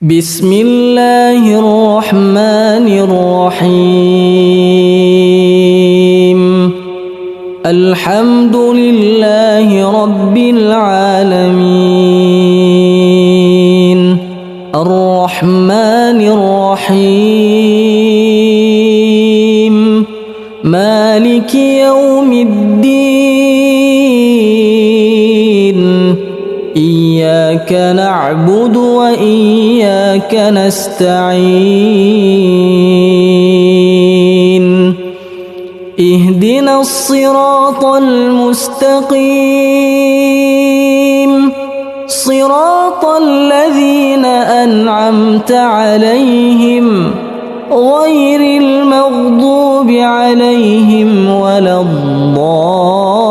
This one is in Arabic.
بسم الله الرحمن الرحيم الحمد لله رب العالمين الرحمن الرحيم مالك يوم الدين إياك نعبد وإياك نستعين اهدنا الصراط المستقيم صراط الذين أنعمت عليهم غير المغضوب عليهم ولا الضالين